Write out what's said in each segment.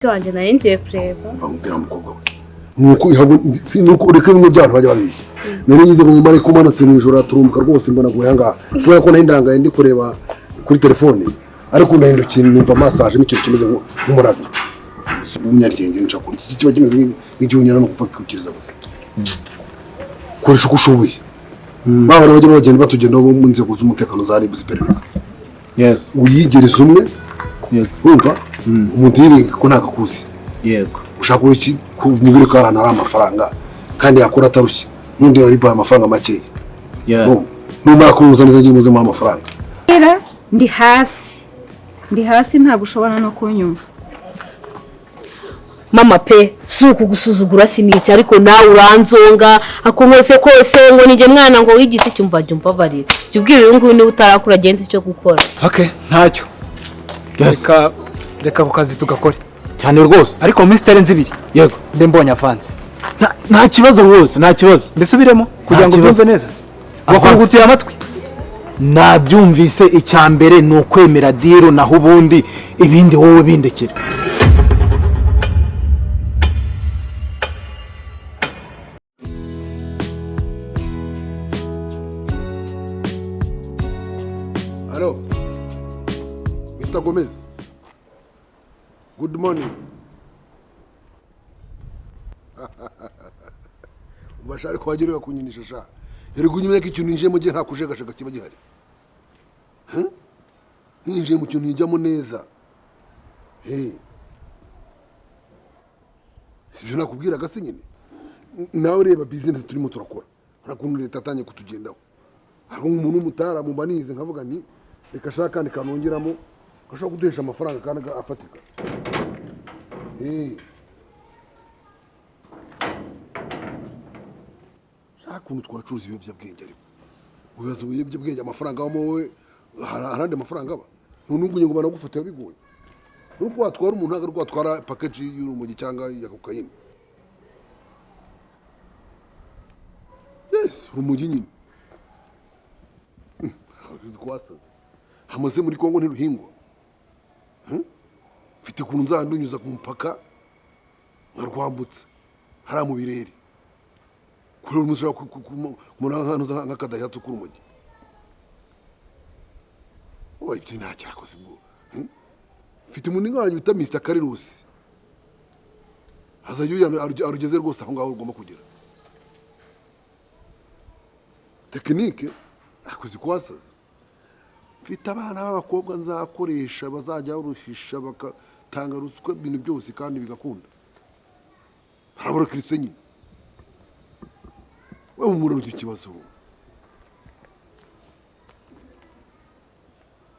Cyanje nari ngiye kureba. Bamubwira umukobwa we. Nuko reka bimwe by'abantu bajya babishya. Nari ngize ngo mumare kumanutse mu ijoro turumbuka rwose mbona guya ngaha. Kubera ko nahindangaye ndi kureba kuri telefone. Ariko ndahindukiye numva massage n'icyo kimeze nk'umurabyo. Umunyarwenge nshaka iki kiba kimeze nk'igihunyana no kupfukiriza gusa. Koresha uko ushoboye. Baba bajya bagenda batugenda mu nzego z'umutekano za RIB ziperereza. Yes. Uyigereza umwe. Yego. Urumva? Umuntu yirika ko ntakakuzi. Yego. Ushaka iki kumubwira ko arana ari amafaranga kandi yakora atarushye. Nundi yari ba amafaranga make. Yeah. Numara kumuzaniza ngiye muze mu amafaranga. Ndi hasi nta gushobora no kunyumva. Mama pe suku gusuzugura siniki ariko nawe uranzonga akomose kose ngo nije mwana ngo wigise cyumva jumva barira cyubwira uyu nguyu ni utarakura genzi cyo gukora. Okay, ntacyo. Reka ku kazi tugakore. Cyane rwose. Ariko Mr. Nzibiri. Yego, nde mbonye avanze. Nta kibazo rwose, nta kibazo. Mbisubiremo kugira ngo byumve neza. Bakungutiye amatwi. Nabyumvise icyambere no kwemera diro naho ubundi ibindi wowe bindekera. Hello. Mr. Gomez. Good morning. Ubashare kwagirira kunyinisha sha. Yari kunyimye ko ikintu nje mu gihe nta kujegashega kiba gihari. Ninje mu kintu njyamo neza. Sibyo nakubwira gase nyine. Nawe reba business turimo turakora. Harakuntu leta atanye kutugendaho. Ariko umuntu umutara mu banize nkavuga nti reka shaka kandi kanongeramo gashaka kuduhesha amafaranga kandi afatika. Shaka kuntu twacuruza ibiyobyabwenge ariko. Ubibaza ibiyobyabwenge amafaranga wamo wowe harande amafaranga aba. Ntunungunye ngo banagufata bigoye. Nuko watwara umuntu ntago rwatwara package y'urumogi cyangwa ya cocaine. Yes, urumogi nyine. Kwasaze. Hamaze muri Kongo ntiruhingwa. Mfite kuntu nzandunyuza ku mpaka nkarwambutsa. Hara mu birere. Kuri umusura kumurangano nk'akadahatse kurumogi. Oye ibyo nta cyakoze bwo. Mfite umuntu nganye bita Mr. Carlos. Hazayo arugeze rwose aho ngaho ugomba kugera. Technique akoze kwasaza. Mfite abana b'abakobwa nzakoresha bazajya barushisha bakatanga ruswa ibintu byose kandi bigakunda. Harabura Kristo nyine. Wewe umurunzi kibazo.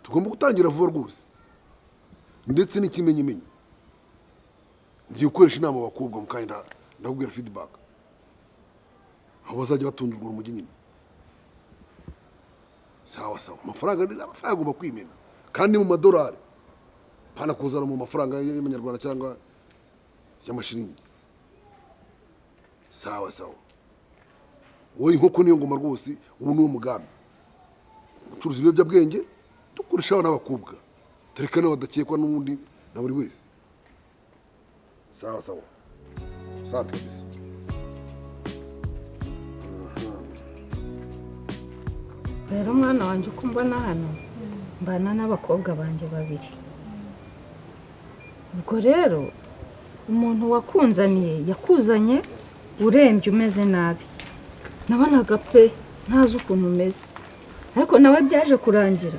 Tugomba gutangira vuba rwose. Ndetse n'ikimenyimenyi. Ngiye gukoresha inama abakobwa mukanda ndakubwira feedback. Aho bazajya batundurwa urumogi nyine. Sawa amafaranga agomba kwimena kandi mu madolari pana kuzana mu mafaranga y'amanyarwanda cyangwa y'amashiringi. Sawa wowe inkoko niyo ngoma rwose ubu ni umugambi ucuruza ibiyobyabwenge dukoreshaho n'abakobwa tereka n'abadakekwa n'undi na buri wese. Sawa kabisa. Rero mwana wanjye uko mbona hano mbana n'abakobwa banjye babiri. Ubwo rero umuntu wakunzaniye yakuzanye urembye umeze nabi. Nabonaga pe ntazi ukuntu umeze. Ariko nawe byaje kurangira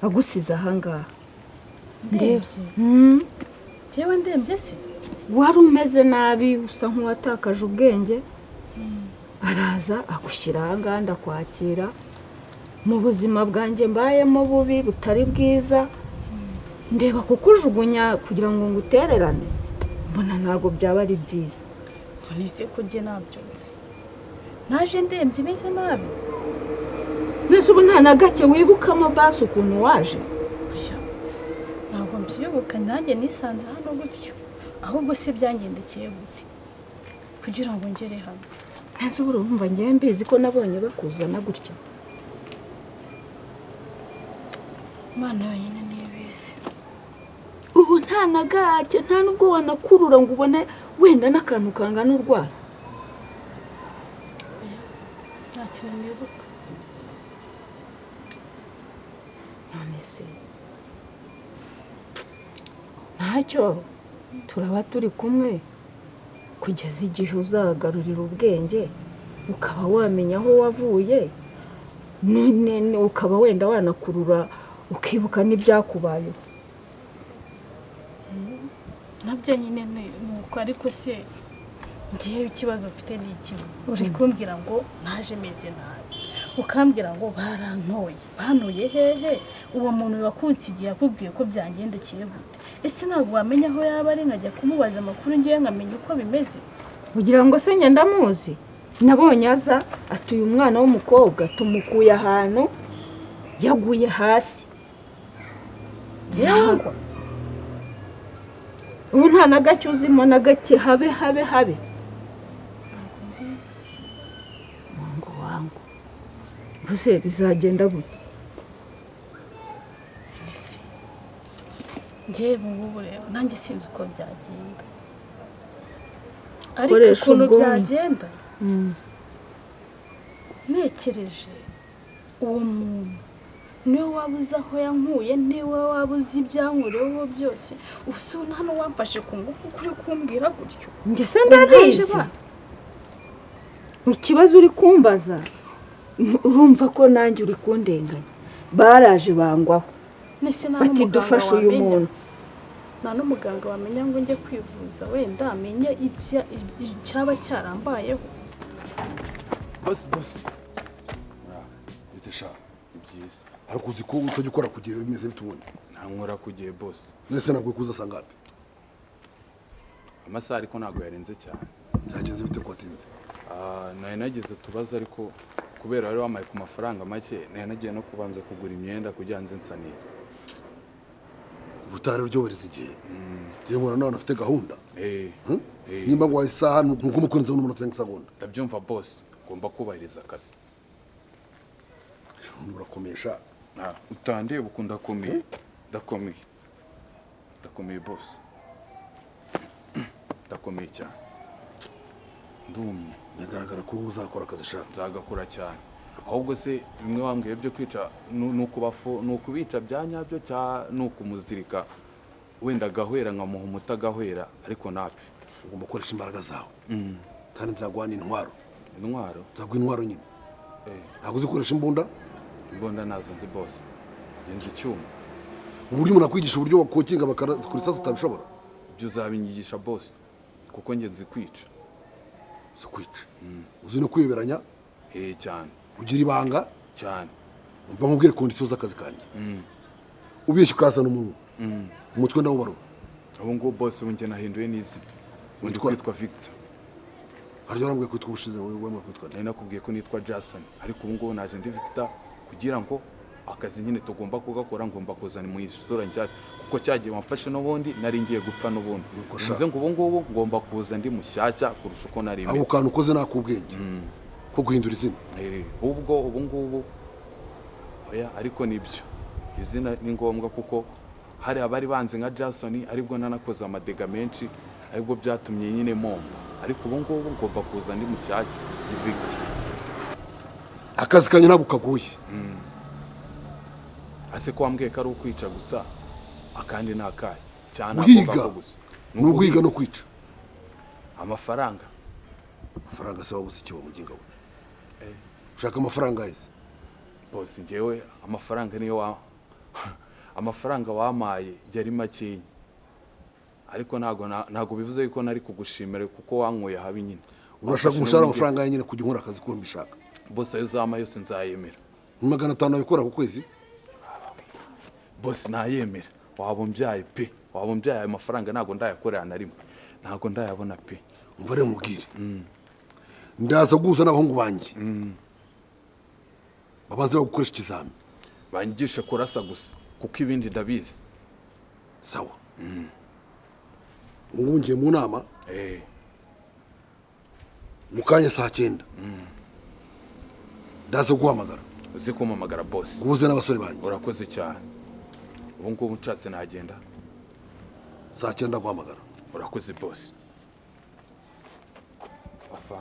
agusiza aha ngaha. Ndebye. Jewe ndembye se? Wari umeze nabi usa nk'uwatakaje ubwenge. Araza agushyira aha ngaha ndakwakira. Mu buzima bwanjye mbayemo bubi butari bwiza. Ndeba kukujugunya kugira ngo ngutererane. Mbona ntago byaba ari byiza. Nise kujye nabyutse. Naje ndembye imeze nabi. Nese ubu nta na gake wibukamo basi ukuntu waje. Ntabwo mbyibuka nanjye nisanze hano gutyo. Ahubwo se byangendekeye gute kugira ngo ngere hano. Nese urumva ngiye mbizi ko nabonye bakuzana gutyo. Mana yonyine nibizi. ubu nta na gake nta nubwo wanakurura ngo ubone wenda n'akantu kangana urwara. nta kintu nibuka. none se ntacyo turaba turi kumwe kugeza igihe uzagarurira ubwenge ukaba wamenya aho wavuye ukaba wenda wanakurura ukibuka n'ibyakubayeho. nabyo nyine ni uko, ariko se ngewe ikibazo mfite ni iki? uri kumbwira ngo naje meze nabi, ukambwira ngo bantoye hehe? uwo muntu wakunsigiye akubwiye ko byangendekeye gute? ese ntabwo wamenya aho yaba ari nkajya kumubaza amakuru ngewe nkamenya uko bimeze? kugira ngo se ngenda muzi, nabonye aza atuye umwana w'umukobwa tumukuye ahantu yaguye hasi. Yewe ubu nta na gake uzimo na gake, habe wangu gusa bizagenda gute? ese ngewe ubu rero nanjye sinzi uko byagenda, ariko ukuntu byagenda ntekereje uwo muntu niwe wabuze aho yankuye, niwe wabuze ibyankureho byose. ubusa nta n'uwamfashe ku ngufu kuri kumbwira gutyo. njye se ndabizi ikibazo uri kumbaza, urumva ko nanjye uri kundenganya. baraje bangwaho bati dufashe uyu muntu. nta n'umuganga wamenya ngo njye kwivuza wenda amenye icyaba cyarambayeho. bosi bitesha byiza, ariko uzi ko utajya ukora kugira bimeze bitubone. ntankora kugiye bosi. nese ntabwo kuza sangana amasaha ariko ntabwo yarenze cyane. byagenze bite ko watinze? nari nageze tubaza, ariko kubera wari wamaye ku mafaranga make nari nagiye no kubanza kugura imyenda kugira ngo nze nsa neza. ubutare ryohereza igihe ngiye mbona nawe afite gahunda. nimba ngo isaha nuko umukunzi n'umunota n'segonda. ndabyumva bosi, ngomba kubahiriza akazi. urakomesha utandeba uko ndakomeye. ndakomeye bosi, ndakomeye cyane, ndumye. bigaragara ko uzakora akazi shaka. nzagakora cyane. ahubwo se bimwe wambwiye byo kwica ni ukubica bya nyabyo cyangwa ni ukumuzirika wenda agahwera nkamuha umuti agahwera ariko ntapfe? ugomba gukoresha imbaraga zawe kandi nzaguha n'intwaro. intwaro? nzaguha intwaro nyine. ntabwo uzi gukoresha imbunda? imbunda nazo nzi bose, nzi icyuma. uburyo umuntu akwigisha uburyo bakokinga bakora isasu utabishobora? ibyo uzabinyigisha bose kuko njye nzi kwica. si kwica uzi no kwiyoberanya cyane. ugira ibanga cyane. umva nkubwire kondisiyo z'akazi kanjye. ubeshya ukazana umuntu umutwe ndawubarura. ubu ngubu bose ubu njye nahinduye n'izina, undi kwitwa Victor. harya warambwiye kwitwa ubushize wowe kwitwa? nari nakubwiye ko nitwa Jason, ariko ubu ngubu naje ndi Victor kugira ngo akazi nyine tugomba kugakora ngomba kuzana mu isura nshyashya, kuko cyagiye wamfashe n'ubundi nari ngiye gupfa n'ubundi. bivuze ngo ubu ngubu ngomba kuza ndi mushyashya kurusha uko nari meze. ako kantu ukoze nakubwenge ko guhindura izina. ubwo ubu ngubu ariko nibyo izina ni ngombwa, kuko hari abari banze nka Jason, aribwo nanakoze amadega menshi, aribwo byatumye nyine momba. ariko ubu ngubu ngomba kuza ndi mushyashya, ni Victor. akazi kanjye ntabwo kagoye. ase ko wambwiye ko ari ukwica gusa, akandi ni akahe cyane? guhiga ni uguhiga no kwica. amafaranga se wabuze icyo wamuginga we? ushaka amafaranga yese? bose ngewe amafaranga niyo amafaranga wamaye yari makenya, ariko ntago bivuze yuko nari kugushimira kuko wankuye habi nyine. urashaka umushahara amafaranga nyine kujya nkora akazi ko mbishaka? bose ayo uzama yose nzayemera. 500 abikora ku kwezi? bose nayemera. waba umbyaye pe, waba umbyaye ayo mafaranga ntago ndayakorera na rimwe, ntago ndayabona pe. umva rero mubwire, ndaza guhuza n'abahungu banjye babanze bagukoresha ikizami, banyigishe kurasa gusa kuko ibindi ndabizi. sawa. ubu ngiye mu nama mu kanya saa 9 ndaza guhamagara. uzi kumpamagara bose? guhuze n'abasore banjye. urakoze cyane. ubu ngubu nshatse nagenda? saa 9 guhamagara. urakoze boss. Afa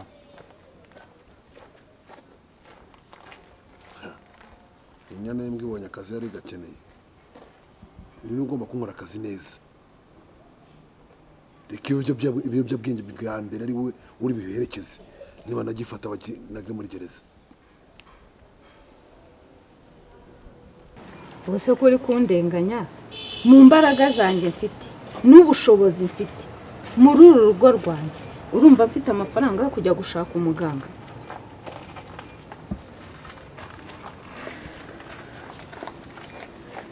inyana y'imbwa ibonye akazi yari gakeneye. Ni ugomba kunkora akazi neza. Reka ibiyobyabwenge bwa mbere ari wowe uri biherekeze. Niba nagifata nage muri gereza. ubuse ko uri kundenganya mu mbaraga zanjye mfite n'ubushobozi mfite muri uru rugo rwanjye urumva mfite amafaranga yo kujya gushaka umuganga.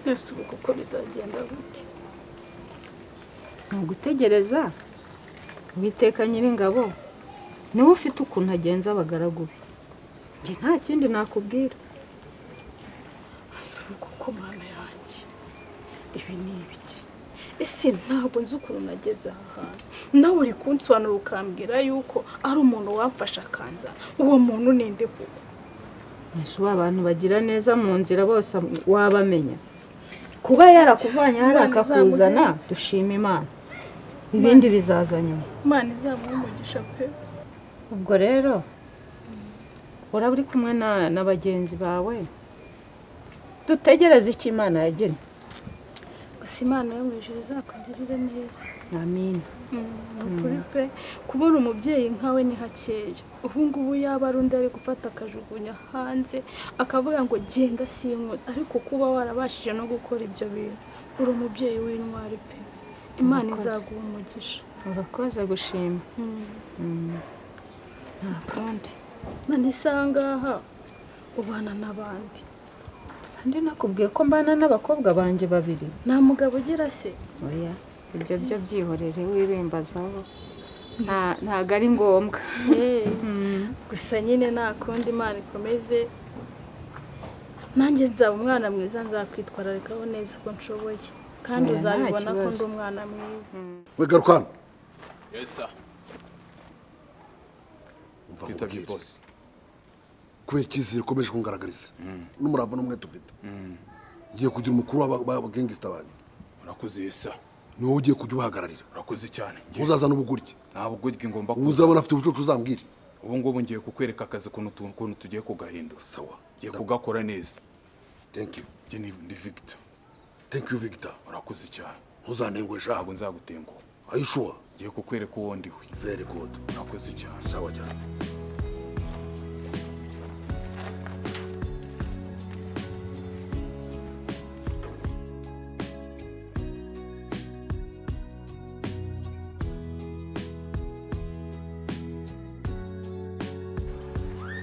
Yesu kuko bizagenda gute? Ntugutegereza Uwiteka Nyiringabo niwe ufite ukuntu agenza abagaragu be. Njye nta kindi nakubwira. Yesu kuko mana yanjye ibi ni ibiki? Ese ntabwo nzi ukuntu nageze aha hantu. Nawe uri kunsobanura ukambwira yuko ari umuntu wamfasha akanza. Uwo muntu ninde koko? Yesu abantu bagira neza mu nzira bose wabamenya. Kuba yarakuvanye hari akakuzana dushima Imana. Ibindi bizaza nyuma. Imana izamuha umugisha pe. Ubwo rero uraba uri kumwe na bagenzi bawe. Dutegereze iki Imana yagennye. Gusa Imana yo mu ijuru izakugirire neza. Amin. Ukuri pe kubona umubyeyi nkawe ni hakeya. Ubu ngubu yaba ari undi ari gufata akajugunya hanze akavuga ngo genda sinkutse, ariko kuba warabashije no gukora ibyo bintu uri umubyeyi w'intwari pe. Imana izaguha umugisha. Urakoze gushima. Nta kandi. None isangaha ubana n'abandi. Andi nakubwiye ko mbana n'abakobwa banje babiri. Nta mugabo ugira se? Oya, ibyo byo byihorere wibimbazaho. Ntago ari ngombwa. Gusa nyine nta kundi Imana ikomeze. Nanjye nzaba umwana mwiza, nzakwitwararikaho neza uko nshoboye. Kandi uzabibona ko ndi umwana mwiza. We garukana. Yes sir. Umva boss. Kubera icyizere ukomeje kungaragariza n'umurava n'umwe tufite. Ngiye kugira umukuru w'abagengista banyu. Urakoze Yesu. Niwe ugiye kujya ubahagararira. Urakoze cyane. Uzaza n'ubugurye. Nta bugurye ngomba kuza. Uzabona afite ubucucu uzambwira. Ubu ngubu ngiye kukwereka akazi kuntu tugiye kugahindura. Sawa. Ngiye kugakora neza. Thank you. Jenny Victor. Thank you Victor. Urakoze cyane. Ntuzanengwe sha. Ntabwo nzagutenguha. Are you sure? Ngiye kukwereka uwo ndiwe. Very good. Urakoze cyane. Sawa cyane.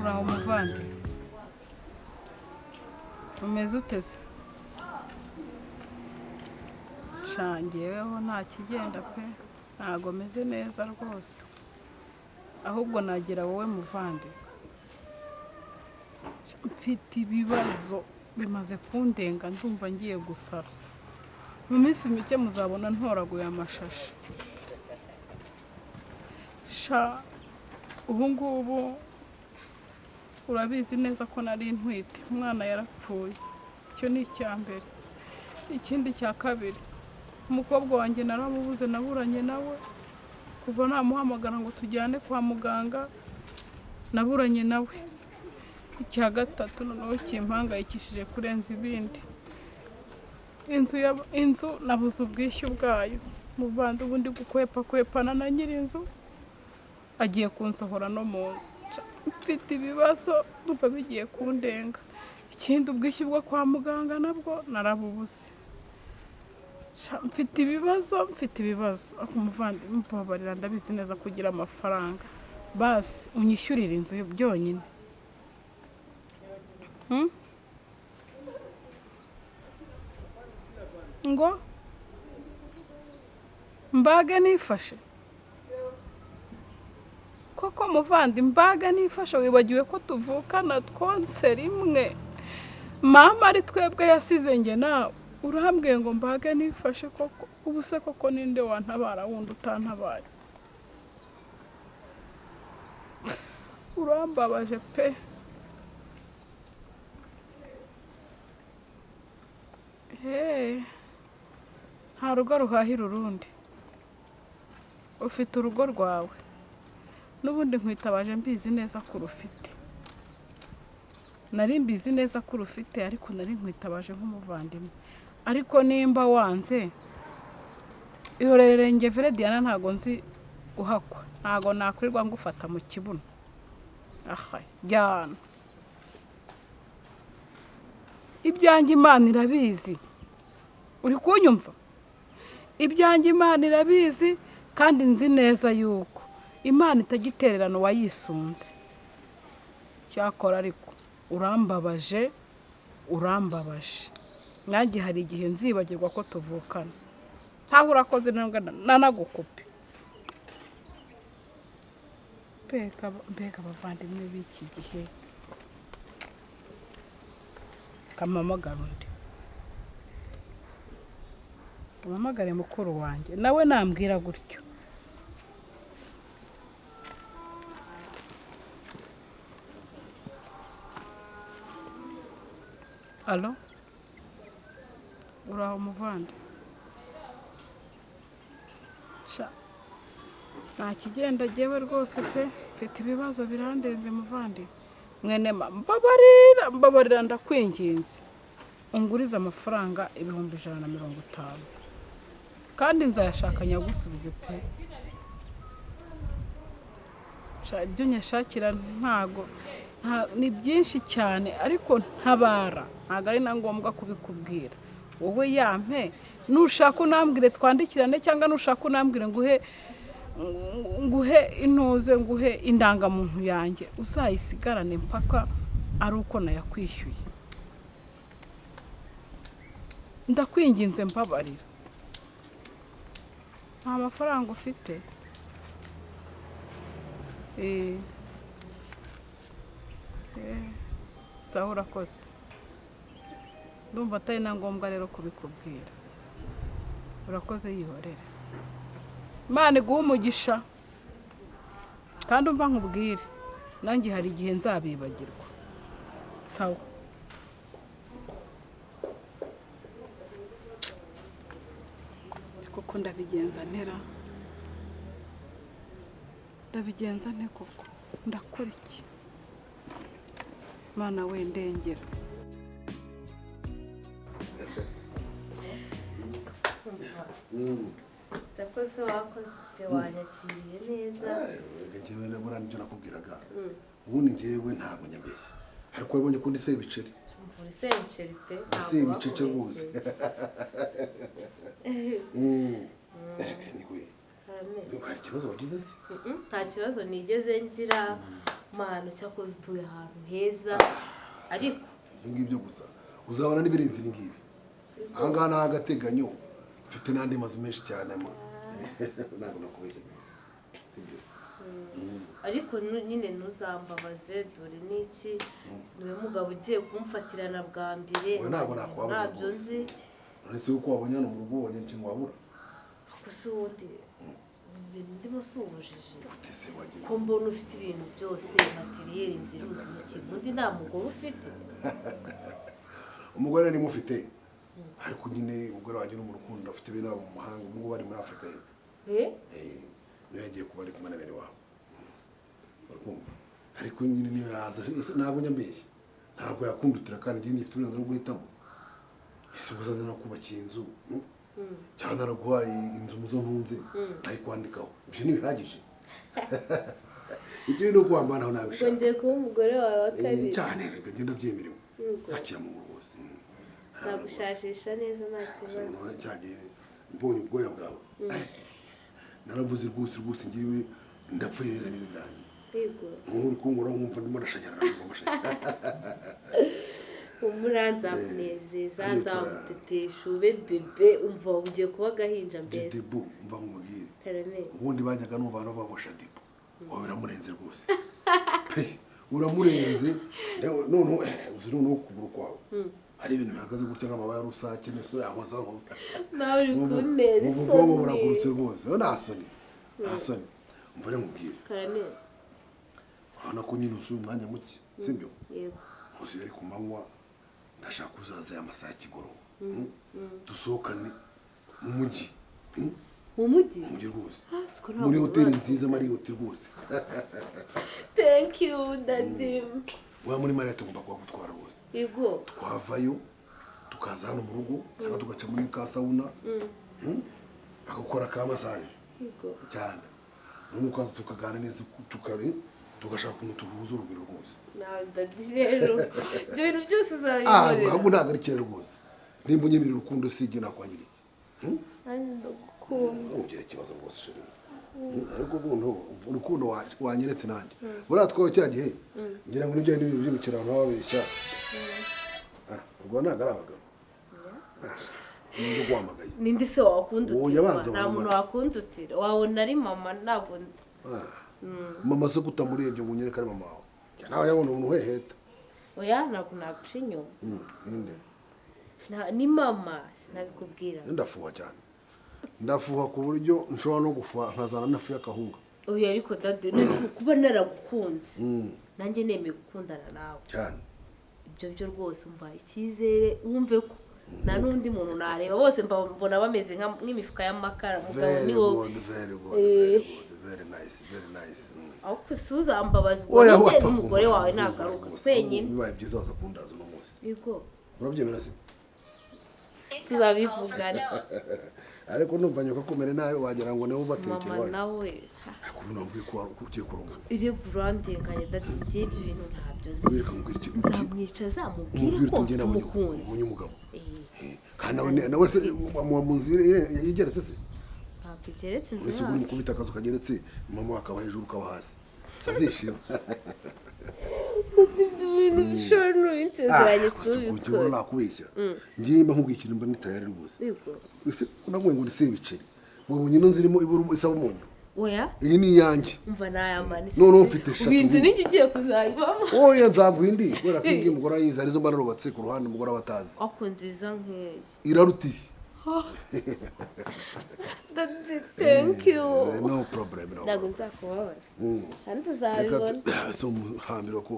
Uraho muvandi. Umeze uteze? Shangeweho nta kigenda pe. Ntago meze neza rwose. Ahubwo nagira wowe muvandi. Mfite ibibazo bimaze kundenga ndumva ngiye gusara. Mu minsi mike muzabona ntoraguye amashashi. Sha ubu ngubu urabizi neza ko nari ntwite, umwana yarapfuye. Icyo ni icyambere. Ikindi cya kabiri, umukobwa wanjye naramubuze, naburanye nawe kuva namuhamagara ngo tujyane kwa muganga, naburanye nawe. Icya gatatu noneho kimpangayikishije kurenza ibindi, inzu nabuze ubwishyu bwayo. Muvandi ubundi gukwepana na nyir'inzu agiye kunsohora no mu nzu. Mfite ibibazo numva bigiye kundenga. Ikindi ubwishyu bwo kwa muganga nabwo narabubuze. Mfite ibibazo. Akumuvandi mubabarira, ndabizi neza kugira amafaranga. Basi unyishyurira inzu byonyine. Ngo mbage nifashe. Koko muvandi mbaga nifasha, wibagiwe ko tuvukana twonse rimwe. Mama ari twebwe yasize nge nawe. Urahambwiye ngo mbage nifashe koko. Ubu se koko ninde wantabara wundi utantabaye? Urambabaje pe. Nta rugo ruhahira urundi. ufite urugo rwawe n'ubundi nkwitabaje mbizi neza ko urufite nari mbizi neza ko urufite ariko nari nkwitabaje nk'umuvandimwe ariko nimba wanze ihorere nge Diana ntago nzi guhakwa ntago nakwirirwa ngufata mu kibuno aha jyana ibyanjye Imana irabizi uri kunyumva ibyanjye Imana irabizi kandi nzi neza yuko Imana itagitererana uwayisunze cyakora ariko urambabaje nanjye hari igihe nzibagirwa ko tuvukana ntaho urakoze nanagukupe mbega abavandimwe b'iki gihe kamamagara undi kamamagare mukuru wanjye nawe nambwira gutyo alo uraho muvandi nta kigenda jyewe rwose pe mfite ibibazo birandenze muvandi mwene mbabarira ndakwinginze unguriza amafaranga 150 kandi nzayashaka nyagusubize pe ibyo nyashakira ntago ni byinshi cyane ariko ntabara ntago ari na ngombwa kubikubwira wowe yampe nushaka unambwire twandikirane cyangwa nushaka unambwire nguhe intuze nguhe indangamuntu yanjye uzayisigarane mpaka ari uko nayakwishyuye ndakwinginze mbabarira nta mafaranga ufite sawa urakoze ndumva atari na ngombwa rero kubikubwira urakoze yihorere Imana iguhe umugisha kandi umva nkubwire nanjye hari igihe nzabibagirwa sawa kuko ndabigenza nte koko ndakora iki Mana wendengera Cyakoze wakoze wanyakiriye neza njyewe nabura nicyo nakubwiraga ubundi njyewe ntabwo nyabeshya ariko wabonye ko ndi se ibiceri mvura se ibiceri pe se ibicece rwose hari ikibazo wagize se nta kibazo nigeze ngira Mana cyakoze utuye ahantu heza ariko ibyo ngibyo gusa uzabona n'ibirenze ibi ngibi aha ngaha ni agateganyo mfite n'andi mazu menshi cyane ntabwo nakubeshya ariko nyine ntuzambabaze dore n'iki niwe mugabo ugiye kumfatirana bwa mbere ntabyo nzi uretse yuko wabonye hano mu rugo ubonye ikintu wabura gusa ubundi ndimo si ubujiji ko mbona ufite ibintu byose materiyeri nziruzuye ikintu undi nta mugore ufite umugore ni mufite ariko nyine umugore wanjye no mu rukundo afite ibintu mu mahanga ubwo bari muri Afrika y'Epfo niyo yagiye kuba ari kumwe na bene wabo ariko nyine niyo yaza ntabwo nyambeshya ntabwo yakundutira kandi njye ngifite uburenganzira bwo guhitamo ese ubwo azaza nakubakiye inzu cyangwa naraguha inzu muzo ntunze nayikwandikaho ibyo ntibihagije icyo ni uko wambanaho nabishaka ngiye kuba umugore wawe wa kabiri cyane reka ngenda byemerewe ntakiya mu rwose nagushashisha neza nta kibazo cyagiye mbonye ubwoya bwawe naravuze rwose ngiwe ndapfuye neza birangiye uri kunkora nkumva ndimo ndashanyara umuranza kunezeza nzagutetesha ube bebe umva ugiye kuba agahinja mbese Dibu mva nkubwire ubundi bajyaga numva no bagosha Dibu wowe uramurenze rwose pe uramurenze noneho uzi noneho ukuguru kwawe hari ibintu bihagaze gutya nk'amabaya rusake n'isura yahoza nawe uri kunera isoni ubwonko buragurutse rwose nta soni mvure nkubwire urabona ko nyine usuye umwanya muke sibyo ntuzi yari ku manywa ndashaka uzaza aya masaha y'ikigoroba dusohokane mu mujyi mu mujyi umujyi rwose siko muri hoteli nziza Marriott rwose thank you daddy wa muri Marriott tugomba kugutwara rwose yego twavayo tukaza hano mu rugo cyangwa tugaca muri ka sauna akakora ka massage yego cyane n'umukaza tukaganira neza tugashaka ukuntu tuhuza urugero rwose nawe daddy rero ibyo bintu byose uzabikorera ahubwo ntabwo ari kera rwose nimba unyemera urukundo sijye nakwangira iki ugera ikibazo rwose sheri ariko ubundi urukundo wanyeretse nanjye buriya twawe cya gihe ngira ngo nibyo n'ibintu by'imikino abantu baba babeshya ubwo ntabwo ari abagabo ninde guhamagaye ninde se wakundutira nta muntu wakundutira wabona ari mama ntabwo mama se kutamurebye ngo unyereke ari mama wawe nawe yabona umuntu uheheta oya ntabwo naguca inyuma ninde ni mama sinabikubwira ndafuha cyane ndafuha ku buryo nshobora no gufuha nkazana nafu y'akahunga oya ariko dade kuba naragukunze nanjye nemeye gukundana nawe cyane ibyo byo rwose umva icyizere wumve ko nta n'undi muntu nareba bose mbona bameze nk'imifuka y'amakara mugabo ni wowe very nice aho kusuzambabaza ubwo njye n'umugore wawe nagaruka twenyine bibaye byiza waza kundaza uno munsi yego urabyemera se tuzabivugana ariko numva nyoko kumere nawe wagira ngo nawe ubatekera mama nawe ariko nabwiye ko ugiye kurunga iri gurandenganya dati ibyo bintu ntabyo bireka mubwira iki nzamwica zamubwire ko mfite umukunzi ubonye umugabo kandi nawe se mu nzira yigeretse se ntabwo igeretse inzu ese uri mukubita akazu kageretse mama akaba hejuru ukaba hasi azishima ibintu bishobora n'ubintezeranye kubikora nakubeshya ngiye mba nkubwiye ikintu mba nitayari rwose ese unabwiye ngo ndise ibiceri wabonye ino nzirimo iburu isaba umunyu oya iyi ni iyanjye umva nayamanitse noneho mfite eshatu ubinzi n'iki ugiye kuzayibamo oya nzaguha indi kubera ko iyi umugore ayizi arizo mba narubatse ku ruhande umugore aba atazi ako nziza nk'iyi irarutiye thank you no problem ntabwo nzakubabaza kandi tuzabibona so muhambira ko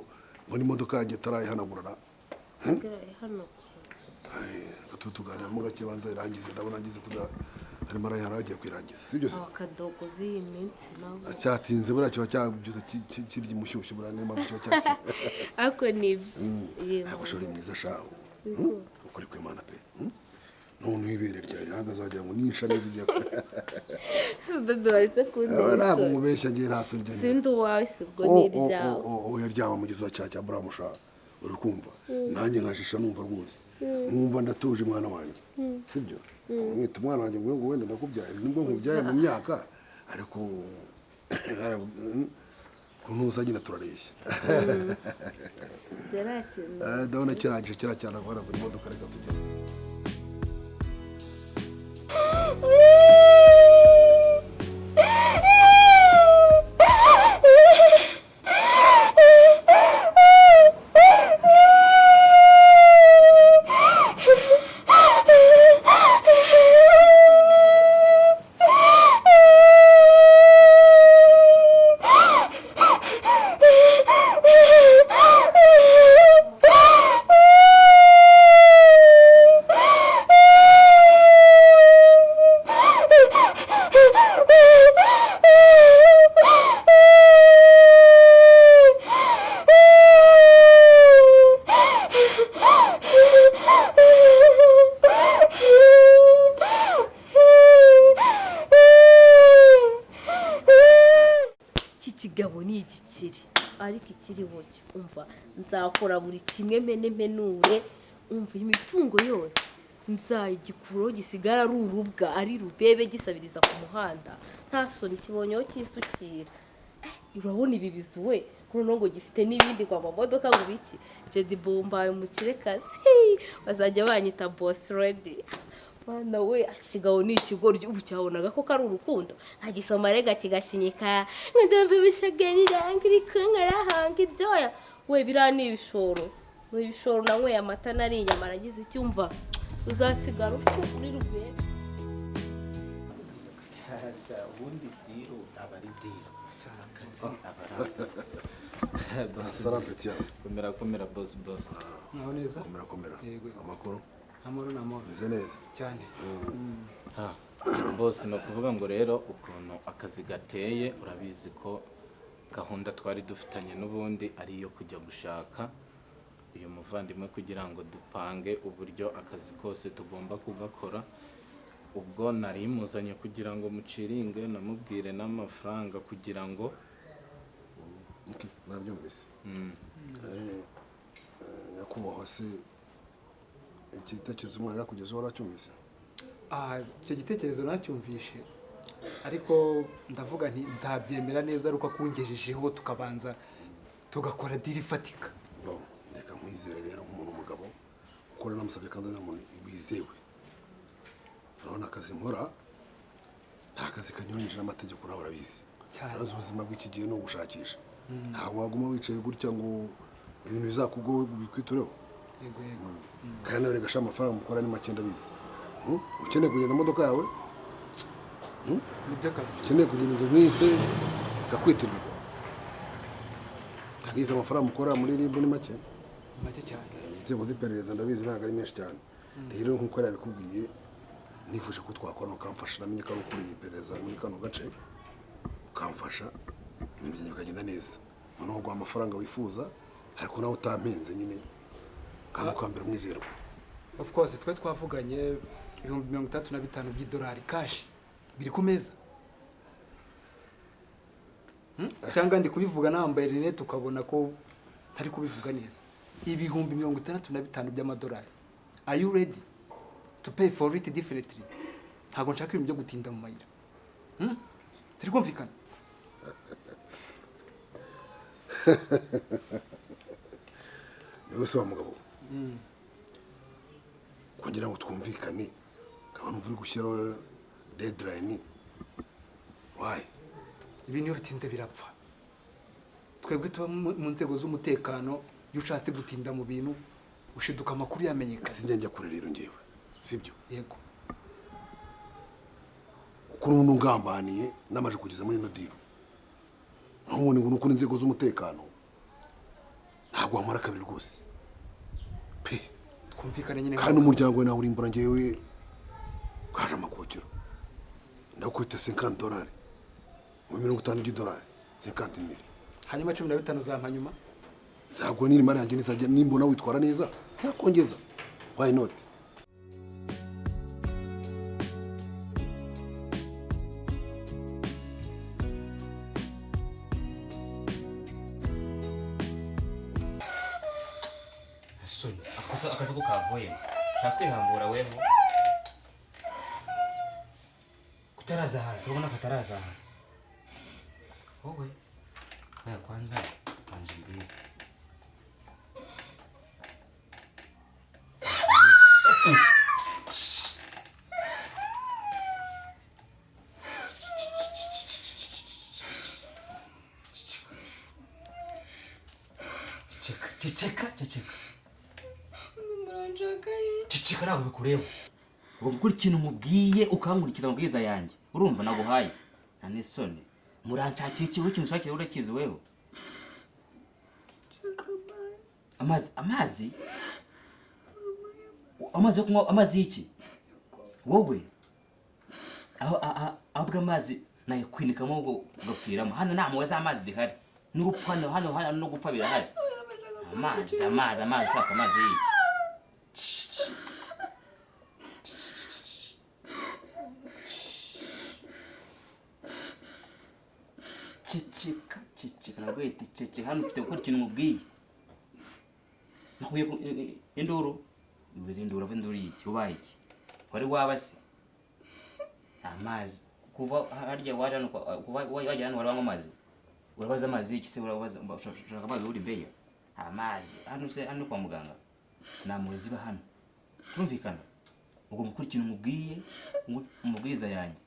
mbona imodoka yanjye itarayihanagurana hano gatutu tuganiramo gake banza irangize ndabona ngize kuda harimo arayihara agiye kwirangiza sibyo se akadogo b'iyi minsi nawe cyatinze buriya kiba cyabyuze kirya umushyushyu buriya niyo mpamvu kiba cyatse ariko nibyo ariko shori mwiza shaho ukuri kw'Imana pe none ibere ryawe rihagaze wagira ngo nisha neza igiye dade waretse kundesa ntabwo mubeshya ngiye nta soni njye sindi uwawe si ubwo ni iryawe yaryama mu gizuba cya buramushaka uri kumva nanjye nkashisha numva rwose numva ndatuje mwana wanjye sibyo mwita umwana wanjye ngo wenda ndakubyaye nibwo nkubyaye mu myaka ariko kunuza nyine turareshya ndabona kirangije kiracyana kubona ngo imodoka reka tujye ikigabo ni igikiri ariko ikiriho umva nzakora buri kimwe menure umva imitungo yose nzayigikuraho gisigara ari urubwa ari rubebe gisabiriza ku muhanda nta soni kibonyeho kisukira urabona ibi bizuwe kuno ngo gifite n'ibindi kwa mamodoka ngo biki Jedi Bombaye umukirekazi bazajya banyita boss ready Mwana we akigabo ni ikigoryi ubu cyabonaga ko kari urukundo ntagisoma rega kigashinyika ndumva bishagarira ngiri kungarahanga ibyoya we birani ibishoro we ibishoro nawe amata nari inyama aragize icyumva uzasigara uko uri rubere hasha ubundi diro abari diro akazi abarangiza Asante cyane. Komera boss. Naho neza? Komera. Amakuru. Amoro na moro. Meze neza. Cyane. bose ni ukuvuga ngo rero ukuntu akazi gateye urabizi ko gahunda twari dufitanye n'ubundi ari iyo kujya gushaka uyu muvandimwe kugira ngo dupange uburyo akazi kose tugomba kugakora. Ubwo nari muzanye kugira ngo muciringe namubwire n'amafaranga kugira ngo nabyumvise. Nyakubahwa se igitekerezo umwana kugeza waracyumvise? Icyo gitekerezo nacyumvishe ariko ndavuga nti nzabyemera neza ariko akungejejeho tukabanza tugakora diri ifatika. Reka mwizere rero nk'umuntu w'umugabo ukora namusabye kandi n'umuntu wizewe. Urabona akazi nkora nta kazi kanyuranyije n'amategeko nawe urabizi. Urazi ubuzima bw'iki gihe ni ugushakisha. Ntabwo waguma wicaye gutya ngo ibintu bizakugoye bikwitureho. Kandi nawe regasha amafaranga mukora ni make ndabizi. Ukeneye kugenda imodoka yawe nibyo kabisa. Ukeneye kugenda inzu nk'ise ikakwitirwa. Ndabizi amafaranga mukora muri RIB ni make cyane. Inzego z'iperereza ndabizi ntabwo ari menshi cyane. Rero nk'uko yabikubwiye nifuje ko twakorana ukamfasha namenye ko ari ukuriye iperereza muri kano gace ukamfasha ibintu byanjye bikagenda neza. Noneho guha amafaranga wifuza ariko nawe utampenze nyine kandi ukambera umwizerwa. Of course twe twavuganye 35,000 by'idolari cash biri ku meza. Cyangwa ndi kubivuga nambaye rinete ukabona ko ntari kubivuga neza. 65,000 by'amadolari. Are you ready to pay for it differently? Ntabwo nshaka ibintu byo gutinda mu mayira. Turi kumvikana? Yewe se wa mugabo. Kugira ngo twumvikane kaba numva uri gushyiraho deadline. Why? Ibintu iyo bitinze birapfa. Twebwe tuba mu nzego z'umutekano iyo ushatse gutinda mu bintu ushiduka amakuru yamenyekana. Sinjye njya kure rero ngewe. Sibyo? Yego. Uko n'ungambaniye namaje kugeza muri no deal. None ngo nuko inzego z'umutekano ntabwo wamara kabiri rwose. Pe twumvikane nyine kandi umuryango we nawe urimbura ngewe kaje amakokero. Ndakwita $50 mu $50 $50,000. Hanyuma 15 zampa nyuma. Zagwa niri mara yanjye nizajya nimbona witwara neza zakongeza. Why not? Soni akazi ko kavuye shaka kwihambura weho kutaraza hasi ubona kataraza wowe ya kwanza anjibiri Ceceka Ceceka ntabwo bikureba ngo gukora ikintu mubwiye ukankurikira amabwiriza yanjye urumva naguhaye nane soni muranshakira ikigo kintu ushakira urakizi wewe amazi yo kunywa amazi y'iki wowe ahubwo amazi nayo kwinikamo ngo gapfiramo hano nta muwe z'amazi zihari n'urupfu hano no gupfa birahari amazi ushaka amazi y'iki Ceceka nabwo yita ceceka hano ufite gukora ikintu mubwiye nahuye induru ubuze induru ava induru y'iki ubaye iki wari wabase amazi kuva harya waje hano kuva waje hano wari wanywa amazi urabaza amazi y'iki se urabaza ushaka amazi uri beyo amazi hano se hano kwa muganga namuzi ba hano tumvikana ubwo mukora ikintu mubwiye umubwiza yanjye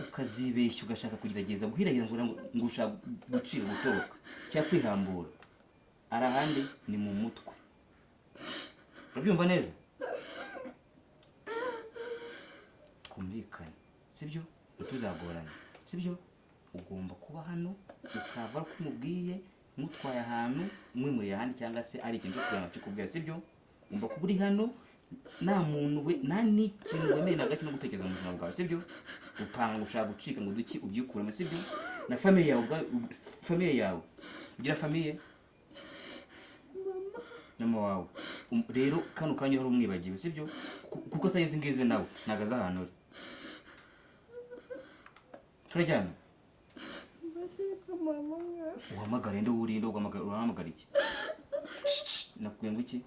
ukazibeshya ugashaka kugerageza guhiragira ngo ushaka gucira gutoroka cyangwa kwihambura arahandi ni mu mutwe urabyumva neza twumvikane sibyo ntituzagorane sibyo ugomba kuba hano ukava ko umubwiye mutwaye ahantu umwe muri ahandi cyangwa se ari ikintu cyo kikubwira sibyo umva kuba uri hano nta muntu we nta n'ikintu wemeye na gake no gutekereza mu buzima bwawe sibyo upanga gushaka gucika ngo duki ubyikuremo sibyo na famiye yawe ugira famiye mama wawe rero kano kanya hari umwibagiwe sibyo kuko sa yezi ngize nawe nagaza ahantu uri turajyana uhamagara ende urinde uhamagara iki nakubwiye ngo iki